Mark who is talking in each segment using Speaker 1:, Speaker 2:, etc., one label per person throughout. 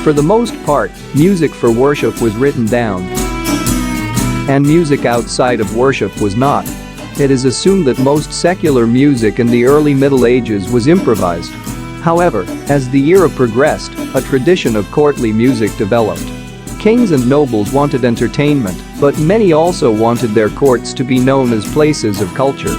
Speaker 1: For the most part, music for worship was written down, and music outside of worship was not. It is assumed that most secular music in the early Middle Ages was improvised. However, as the era progressed, a tradition of courtly music developed. Kings and nobles wanted entertainment, but many also wanted their courts to be known as places of culture.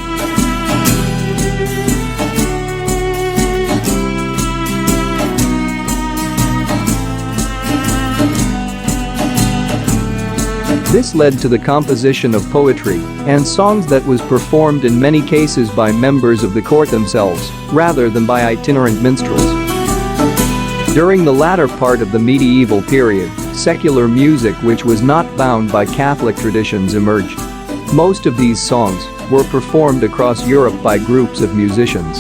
Speaker 1: This led to the composition of poetry and songs that was performed in many cases by members of the court themselves, rather than by itinerant minstrels. During the latter part of the medieval period, secular music which was not bound by Catholic traditions emerged. Most of these songs were performed across Europe by groups of musicians.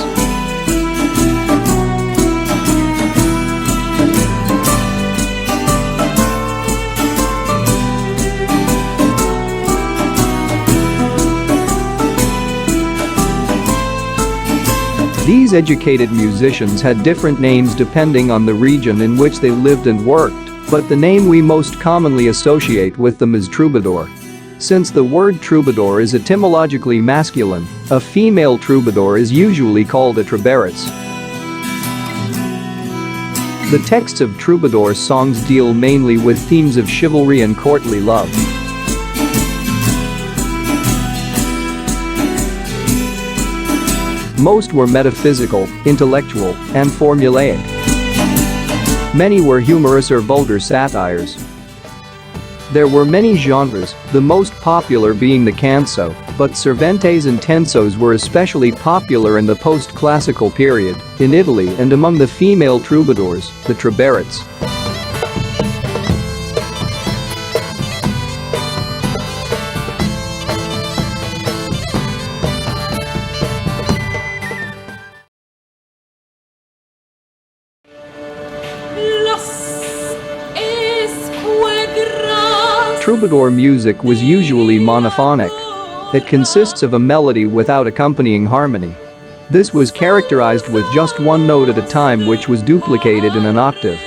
Speaker 1: These educated musicians had different names depending on the region in which they lived and worked, but the name we most commonly associate with them is troubadour. Since the word troubadour is etymologically masculine, a female troubadour is usually called a troubadours. The texts of troubadour songs deal mainly with themes of chivalry and courtly love. Most were metaphysical, intellectual, and formulaic. Many were humorous or vulgar satires. There were many genres, the most popular being the canso, but servantes and tensos were especially popular in the post-classical period, in Italy and among the female troubadours, the troubadours. Troubadour music was usually monophonic. It consists of a melody without accompanying harmony. This was characterized with just one note at a time, which was duplicated in an octave.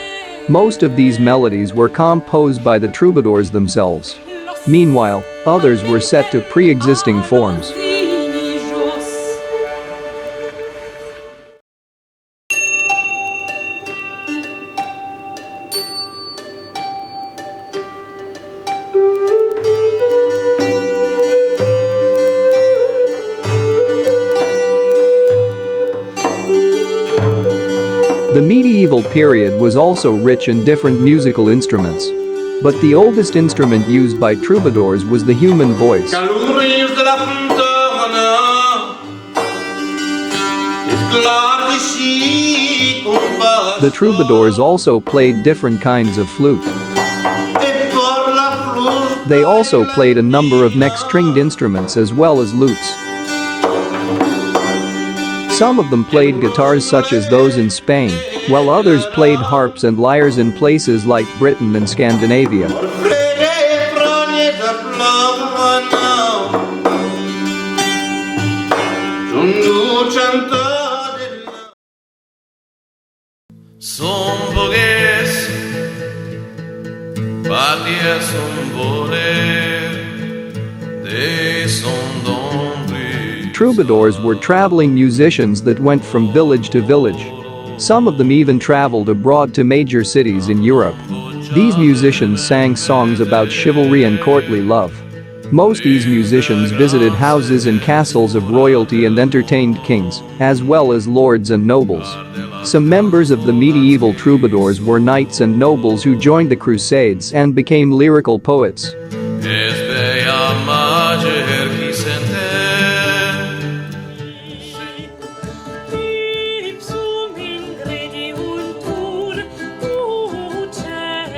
Speaker 1: Most of these melodies were composed by the troubadours themselves. Meanwhile, others were set to pre-existing forms. The medieval period was also rich in different musical instruments. But the oldest instrument used by troubadours was the human voice. The troubadours also played different kinds of flute. They also played a number of neck-stringed instruments as well as lutes. Some of them played guitars such as those in Spain, while others played harps and lyres in places like Britain and Scandinavia. Troubadours were traveling musicians that went from village to village. Some of them even traveled abroad to major cities in Europe. These musicians sang songs about chivalry and courtly love. Most of these musicians visited houses and castles of royalty and entertained kings, as well as lords and nobles. Some members of the medieval troubadours were knights and nobles who joined the Crusades and became lyrical poets.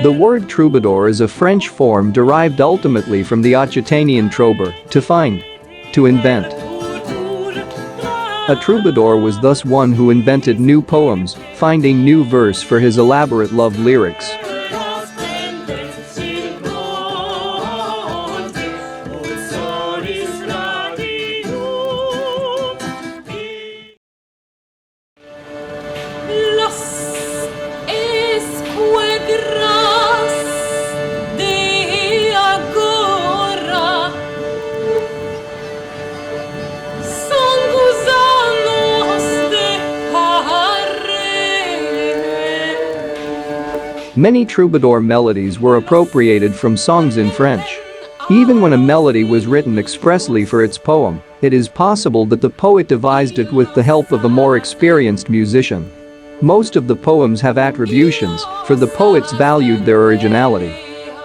Speaker 1: The word troubadour is a French form derived ultimately from the Occitanian trober, to find, to invent. A troubadour was thus one who invented new poems, finding new verse for his elaborate love lyrics. Many troubadour melodies were appropriated from songs in French. Even when a melody was written expressly for its poem, it is possible that the poet devised it with the help of a more experienced musician. Most of the poems have attributions, for the poets valued their originality.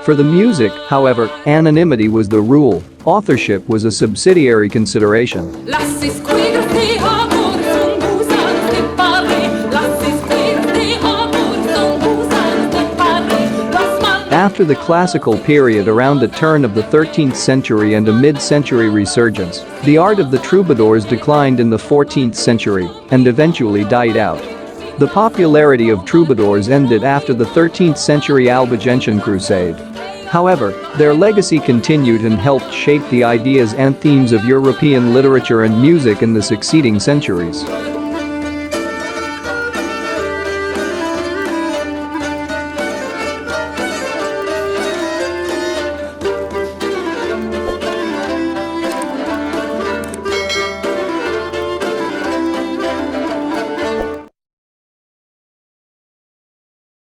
Speaker 1: For the music, however, anonymity was the rule, authorship was a subsidiary consideration. After the classical period around the turn of the 13th century and a mid-century resurgence, the art of the troubadours declined in the 14th century and eventually died out. The popularity of troubadours ended after the 13th century Albigensian crusade. However, their legacy continued and helped shape the ideas and themes of European literature and music in the succeeding centuries.